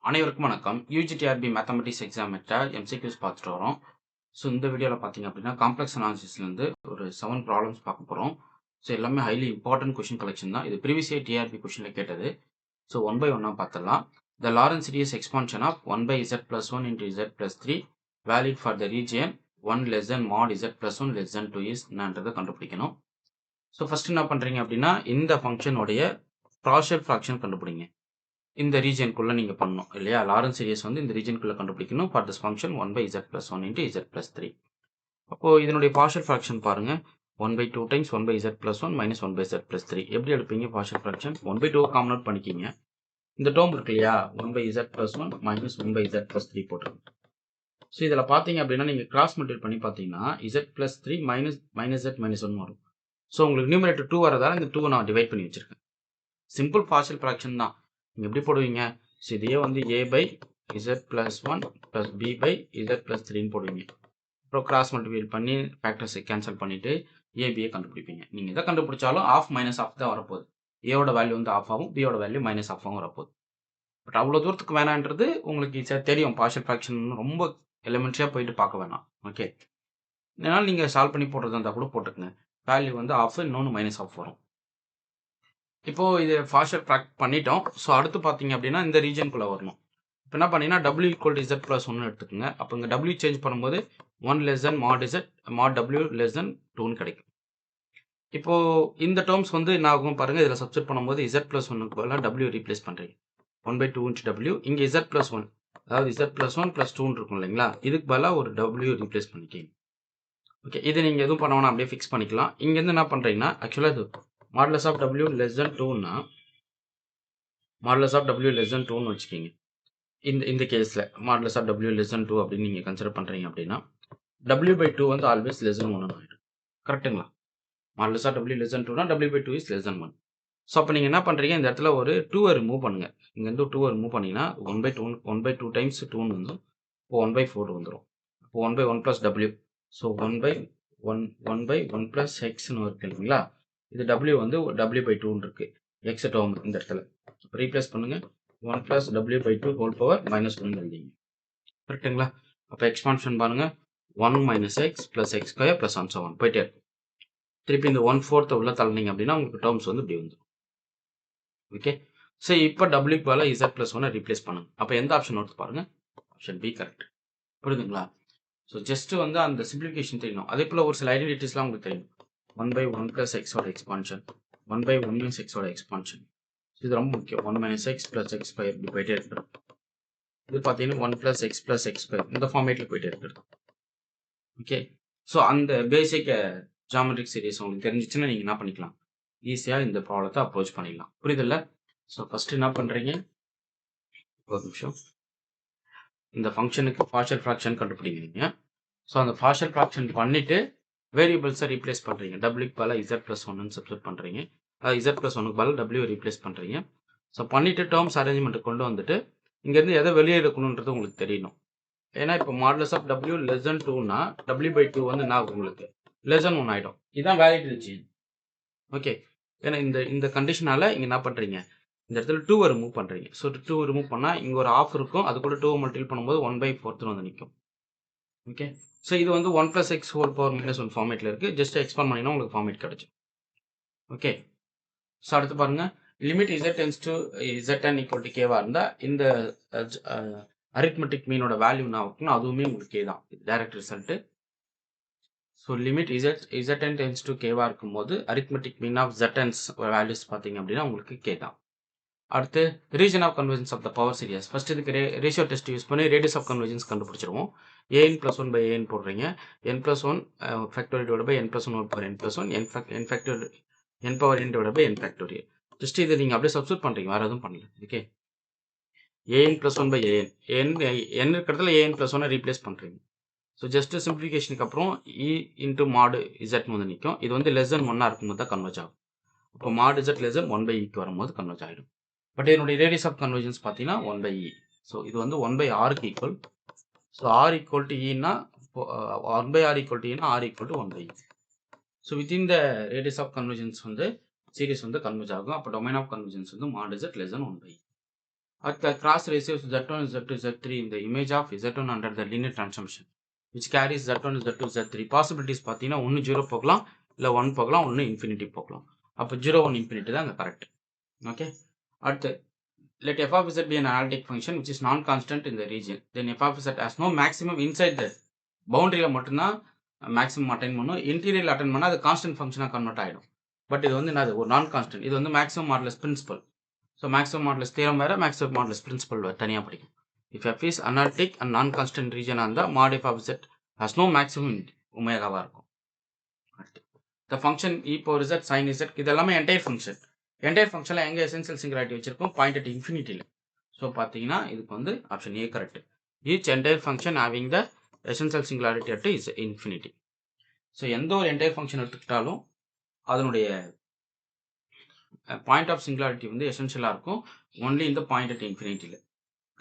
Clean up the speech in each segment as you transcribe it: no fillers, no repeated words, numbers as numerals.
அனைவருக்கும் வணக்கம். UGTRB mathematics exam MCQs பார்த்துட்டு வரோம். ஸோ இந்த வீடியோவில் பார்த்தீங்க அப்படின்னா காம்ப்ளெக்ஸ் அனாலிசிஸ்லேருந்து ஒரு 7 ப்ராப்ளம்ஸ் பார்க்க போகிறோம். ஸோ எல்லாமே ஹைலி இம்பார்ட்டன்ட் கொஷின் கலெக்ஷன் தான். இது ப்ரீவியஸ் இயர் டிஆர்பி கொஷனில் கேட்டது. ஸோ ஒன் பை ஒன்னாக பார்த்துடலாம். The Laurent series expansion of 1 by z plus 1 into z plus 3 valid for the region 1 less than mod z plus 1 less than 2 is என்னன்றதை கண்டுபிடிக்கணும். So first என்ன பண்ணுறீங்க அப்படின்னா இந்த ஃபங்க்ஷனுடைய partial fraction கண்டுபிடிங்க. இந்த ரீஜியனுக்குள்ள நீங்க பண்ணணும் இல்லையா? லாரன்ஸ் சீரிஸ் வந்து இந்த ரீஜியனுக்குள்ள கண்டுபிடிக்கணும். For this function 1 by z plus 1 into z plus 3. அப்போ இதனுடைய பார்ஷியல் ஃப்ராக்ஷன் பாருங்க. 1 by 2 times 1 by z plus 1 minus 1 by z plus 3. எப்படி எடுப்பீங்க partial fraction? 1 by 2 common out பண்ணிக்கிங்க. இந்த டேர்ம் இருக்கு இல்லையா? 1 by z plus 1 minus 1 by z plus 3 போட்டுருங்க. ஸோ இதில் பார்த்தீங்க அப்படின்னா நீங்கள் கிராஸ் மல்டிப்ளை பண்ணி பார்த்தீங்கன்னா z plus 3 minus z minus 1 வரும். ஸோ உங்களுக்கு நியூமரேட்டர் 2 வரதால இந்த 2 நான் டிவைட் பண்ணி வச்சிருக்கேன். சிம்பிள் பார்ஷியல் ஃப்ராக்ஷன் தான். நீங்கள் எப்படி போடுவீங்க? ஸோ இதையே வந்து a by z plus 1 plus b by z plus 3ன்னு போடுவீங்க. அப்புறம் கிராஸ் மல்டிப்ளை பண்ணி ஃபேக்டர்ஸை கேன்சல் பண்ணிவிட்டு ஏபியை கண்டுபிடிப்பீங்க. நீங்கள் எதை கண்டுபிடிச்சாலும் ஆஃப் மைனஸ் ஆஃப் தான் வரப்போகுது. ஏவோட வேல்யூ வந்து ஆஃப் ஆகும், பியோட வேல்யூ மைனஸ் ஆஃப் ஆகும் வரப்போகுது. பட் அவ்வளோ தூரத்துக்கு வேணான்றது உங்களுக்கு தெரியும். பார்ஷியல் ஃப்ராக்ஷன் ரொம்ப எலிமெண்ட்ரியாக போயிட்டு பார்க்க வேணாம். ஓகே, இதனால் நீங்கள் சால்வ் பண்ணி போடுறதா இருந்தால் கூட போட்டுக்கங்க. வேல்யூ வந்து ஆஃப், இன்னொன்று மைனஸ் ஆஃப் வரும். இப்போ இது பார்ஷியல் ஃப்ராக்ட் பண்ணிட்டோம். ஸோ அடுத்து பார்த்தீங்க அப்படின்னா இந்த ரீஜனுக்குள்ளே வரணும். இப்போ என்ன பண்ணீங்கன்னா w equal to z plus 1 எடுத்துக்கோங்க. அப்போ இங்கே w சேஞ்ச் பண்ணும்போது 1 less than mod z mod w less than 2ன்னு கிடைக்கும். இப்போ இந்த டேர்ம்ஸ் வந்து என்ன ஆகும் பாருங்க. இதில் சப்ஸ்டிட் பண்ணும்போது z ப்ளஸ் 1க்கு பதிலாக w ரீப்ளேஸ் பண்ணுறீங்க. 1 by 2 into w. இங்கே z ப்ளஸ் 1, அதாவது z ப்ளஸ் 1 ப்ளஸ் 2 இருக்கும் இல்லைங்களா? இதுக்கு பதிலாக ஒரு w ரீப்ளேஸ் பண்ணிக்கிங்க. ஓகே, இது நீங்கள் எதுவும் பண்ண வேணாம், அப்படியே ஃபிக்ஸ் பண்ணிக்கலாம். இங்கேருந்து என்ன பண்ணுறீங்கன்னா ஆக்சுவலாக இது modulus of w less than 2ன்னா modulus of w less than 2ன்னு வச்சுக்கிங்க. இந்த கேஸில் modulus of w less than 2 அப்படின்னு நீங்கள் கன்சிடர் பண்ணுறீங்க அப்படின்னா w by 2 வந்து ஆல்வேஸ் less than 1 ஆகிடும். கரெக்டுங்களா? Modulus of w less than 2னா w by 2 is less than 1. So அப்போ நீங்கள் என்ன பண்ணுறீங்க, இந்த இடத்துல ஒரு 2 ரிமூவ் பண்ணுங்கள். இங்கேருந்து 2 ரிமூவ் பண்ணிங்கன்னா 1 by 2 டைம்ஸ் 2ன்னு வந்துடும். இப்போ 1 by 4 வந்துடும். இப்போ 1 by 1 plus w. So 1 by 1 plus xன்னு இருக்கு இல்லைங்களா? இது w வந்து w by 2ன்னு இருக்கு. x டேர்ம் இந்த இடத்துல ரீப்ளேஸ் பண்ணுங்க. 1 plus w by 2 whole power minus 1 எழுதிங்க. கரெக்டுங்களா? அப்போ எக்ஸ்பான்ஷன் பாருங்க. 1 minus x plus x square plus 1 so on போயிட்டே இருக்கும். திருப்பி இந்த 1/4 உள்ள தள்ளினீங்க அப்படின்னா உங்களுக்கு டேர்ம்ஸ் வந்து இப்படி வந்துடும். ஓகே, ஸோ இப்போ w பதிலாக z plus 1 ரீப்ளேஸ் பண்ணுங்க. அப்போ எந்த ஆப்ஷன் வருது பாருங்க. Option B correct. புரியுதுங்களா? ஸோ ஜஸ்ட் வந்து அந்த சிம்பிளிஃபிகேஷன் தெரியணும். அதே போல் ஒரு சில ஐடென்டிட்டிஸ்லாம் உங்களுக்கு தெரியும். 1 by 1 plus x ஓட எக்ஸ்பான்ஷன், 1 by 1 minus x ஓட எக்ஸ்பான்ஷன். இது ரொம்ப முக்கியம். 1 minus x plus x square இப்படி போயிட்டே இருக்கிறது. இது பார்த்தீங்கன்னா 1 plus x plus x square இந்த ஃபார்மேட்டில் போயிட்டே இருக்கிறது. ஓகே, ஸோ அந்த பேசிக் ஜாமெட்ரிக் சீரிஸ் உங்களுக்கு தெரிஞ்சிச்சுன்னா நீங்கள் என்ன பண்ணிக்கலாம், ஈஸியாக இந்த ப்ராப்ளத்தை அப்ரோச் பண்ணிடலாம். புரியுதில்ல? ஸோ ஃபஸ்ட்டு என்ன பண்ணுறீங்க, ஒரு நிமிஷம், இந்த ஃபங்க்ஷனுக்கு பார்ஷியல் ஃப்ராக்ஷன் கண்டுபிடிக்கிறீங்க. ஸோ அந்த பார்ஷியல் ஃப்ராக்ஷன் பண்ணிவிட்டு வேரியபிள்ஸை ரீப்ளேஸ் பண்ணுறீங்க. டபிள்யூக்கு பதிலாக z plus 1ன்னு சப்ஸ்டிட் பண்ணுறீங்க. அதாவது z plus 1க்கு பதிலாக w ரீப்ளேஸ் பண்ணுறீங்க. ஸோ பண்ணிவிட்டு டேர்ம்ஸ் அரேஞ்ச்மெண்ட்டு கொண்டு வந்துட்டு இங்கேருந்து எதை வெளியே எடுக்கணுன்றது உங்களுக்கு தெரியணும். ஏன்னா இப்போ modulus of w less than 2னா w by 2 வந்து என்ன ஆகும், உங்களுக்கு less than 1 ஆகிடும். இதுதான் வேலிட் ரீஜியன். ஓகே, ஏன்னா இந்த கண்டிஷனால் இங்கே என்ன பண்ணுறீங்க, இந்த இடத்துல 2 ரிமூவ் பண்ணுறீங்க. ஸோ 2 ரிமூவ் பண்ணால் இங்கே ஒரு ஆஃப் இருக்கும், அது கூட 2 மல்டிபிள் பண்ணும்போது 1 by 4 வந்து நிற்கும். ஓகே, ஸோ இது வந்து 1 plus x whole power minus 1 ஃபார்மேட்டில் இருக்குது. ஜஸ்ட் எக்ஸ்பாண்ட் பண்ணிங்கன்னா உங்களுக்கு ஃபார்மேட் கிடச்சிடும். ஓகே, ஸோ அடுத்து பாருங்கள், limit z tends to zn equal to கேவாக இருந்தால் இந்த அரித்மெட்டிக் மீனோட வேல்யூ என்ன ஆகும்னா அதுவுமே உங்களுக்கு கே தான். Direct result. So limit zn tends to கேவாக இருக்கும்போது arithmetic mean of zn's values பார்த்தீங்க அப்படின்னா உங்களுக்கு கே தான். அடுத்து region of convergence of the power series. First இதுக்கு ரேஷியோ டெஸ்ட் யூஸ் பண்ணி ரேடியஸ் ஆஃப் கன்வர்ஜென்ஸ் கண்டுபிடிச்சிருவோம். an plus 1 by an போடுறீங்க. n plus 1 factorial divide by n plus 1 power n plus 1 n factorial n power n divide by n factorial. Just இதை நீங்கள் அப்படியே substitute பண்ணுறீங்க, வேறு எதுவும் பண்ணல. Okay, an plus 1 by an n இருக்கிறதுல an plus 1 replace பண்ணுறீங்க. ஸோ ஜஸ்ட் சிம்பிளிஃபிகேஷனுக்கு அப்புறம் e இன்ட்டு மாடு z வந்து நிற்கும். இது வந்து லெஸ் தென் 1 இருக்கும்போது தான் கன்வெர்ஜ் ஆகும். இப்போ மாடு z லெஸ் தென் 1 by eக்கு வரும்போது கன்வெர்ஜ் ஆகிடும். பட் என்னுடைய ரேடியஸ் ஆஃப் கன்வர்ஜென்ஸ் பார்த்தீங்கன்னா 1 by e. ஸோ இது வந்து 1 by r க்கு equal. So r equal to ஈன்னா 1 by r ஈக்குவல் டு ஈன்னா r equal to 1 by e. So within the radius of convergence வந்து சீரிஸ் வந்து கன்வெர்ஜ் ஆகும். அப்போ டொமைன் ஆஃப் கன்வர்ஜென்ஸ் வந்து mod z less than 1 by e. At the cross ratios Z1, Z2, Z3 in the image of Z1 under the linear transformation, which carries Z1, Z2, Z3. Possibilities பார்த்தீங்கன்னா ஒன்று 0 போகலாம், இல்லை 1 போகலாம், ஒன்று infinity போகலாம். அப்போ 0, 1, infinity தான் அங்கே கரெக்ட். ஓகே. அடுத்து let f of z be an analytic function which is non-constant in the region. Then f of z has no maximum inside the boundaryல மட்டும்தான் மேக்ஸிமம் அட்டைன் பண்ணும். இன்டீரியரில் அட்டைன் பண்ணால் அது கான்ஸ்டன்ட் ஃபங்க்ஷனாக கன்வெர்ட் ஆகிடும். But இது வந்து என்னது ஒரு நான் கான்ஸ்டன்ட். இது வந்து maximum modulus principle. So maximum modulus theorem வேறு, மேக்ஸிமம் மாடுலஸ் பிரின்சிபல் தனியாக படிக்கும். If f is analytic and non constant ரீஜனாக இருந்தால் mod f of z has no maximum ஒமேகாவாக இருக்கும். The function e power z sin z இது எல்லாமே entire function. Entire ஃபங்க்ஷனில் எங்கே எசென்சியல் சிங்குலாரிட்டி வச்சிருக்கோம்? பாயிண்ட் அட் இன்ஃபினிட்டியில். ஸோ பார்த்தீங்கன்னா இதுக்கு வந்து option A correct. Each entire function having the essential singularity at is infinity. So எந்த ஒரு என்டையர் ஃபங்க்ஷன் எடுத்துக்கிட்டாலும் அதனுடைய பாயிண்ட் ஆஃப் சிங்குலாரிட்டி வந்து எசென்ஷியலாக இருக்கும். ஒன்லி இந்த பாயிண்ட் அட் இன்ஃபினிட்டியில்.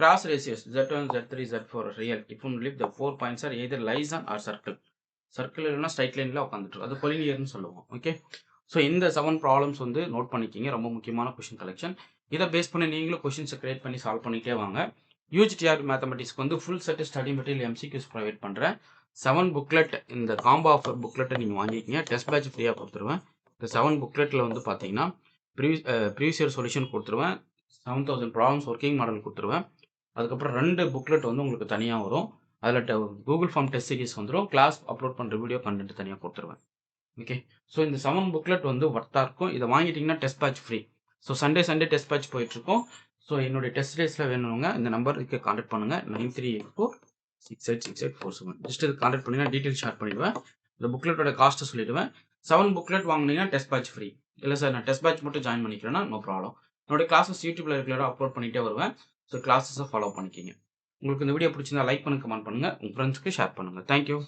Cross ratios Z1, Z3, Z4 real. இப்போ live the 4 points are either lies on a circle. Circle இல்லைனா ஸ்ட்ரைட் லைனில் உட்காந்துட்டு அது கொலினியர்னு சொல்லுவோம். ஓகே. ஸோ இந்த 7 ப்ராப்ளம்ஸ் வந்து நோட் பண்ணிக்கிங்க. ரொம்ப முக்கியமான கொஷின் கலெக்ஷன். இதை பேஸ் பண்ணி நீங்களும் கொஷின்ஸை கிரியேட் பண்ணி சால்வ் பண்ணிகிட்டே வாங்க. UGTR மேத்தமெட்டிக்ஸ்க்கு வந்து full set study material MCQs provide பண்ணுறேன். 7 புக்லெட் இந்த காம்போ ஆஃபர் புக்லெட்டை நீங்கள் வாங்கிக்கிங்க. டெஸ்ட் பேட்ச் ஃப்ரீயாக கொடுத்துருவேன். இந்த 7 புக்லெட்டில் வந்து பார்த்தீங்கன்னா ப்ரீவியஸ் இயர் சொல்யூஷன் கொடுத்துருவேன். 7000 ப்ராப்ளம்ஸ் ஒர்க்கிங் மாடல் கொடுத்துருவேன். அதுக்கப்புறம் 2 புக்லெட் வந்து உங்களுக்கு தனியாக வரும். அதில் கூகுள் ஃபார்ம் டெஸ்ட் சீரிஸ் வந்துடும். கிளாஸ் அப்லோட் பண்ணுற வீடியோ கண்டென்ட் தனியாக கொடுத்துருவேன். ஓகே. ஸோ இந்த 7 புக்லெட் வந்து ஒர்த்தாக இருக்கும். இதை வாங்கிட்டிங்கன்னா test batch free. So Sunday test batch போயிட்டுருக்கோம். ஸோ என்னுடைய டெஸ்ட் டேஸில் வேணுங்க இந்த நம்பருக்கு கான்டாக்ட் பண்ணுங்கள். 9384686847. ஜஸ்ட் இது கான்டாக்ட் பண்ணிங்கன்னா டீட்டெயில் ஷேர் பண்ணிவிடுவேன். இந்த புக்லெட்டோட காஸ்ட்டை சொல்லிவிடுவேன். 7 புக்லெட் வாங்கினீங்கன்னா டெஸ்ட் பேட்ச் ஃப்ரீ. இல்லை சார் நான் டெஸ்ட் பேட்ச் மட்டும் ஜாயின் பண்ணிக்கிறேன்னா நோ ப்ராப்ளம். என்னோடய கிளாஸஸ் யூடியூப்ல ரெகுலராக அப்லோட் பண்ணிகிட்டே வருவேன். ஸோ கிளாஸஸை ஃபாலோ பண்ணிக்கிங்க. உங்களுக்கு இந்த வீடியோ பிடிச்சிருந்தா லைக் பண்ணுங்கள், கமெண்ட் பண்ணுங்கள், உங்கள் ஃப்ரெண்ட்ஸ்க்கு ஷேர் பண்ணுங்கள். தேங்க்யூ.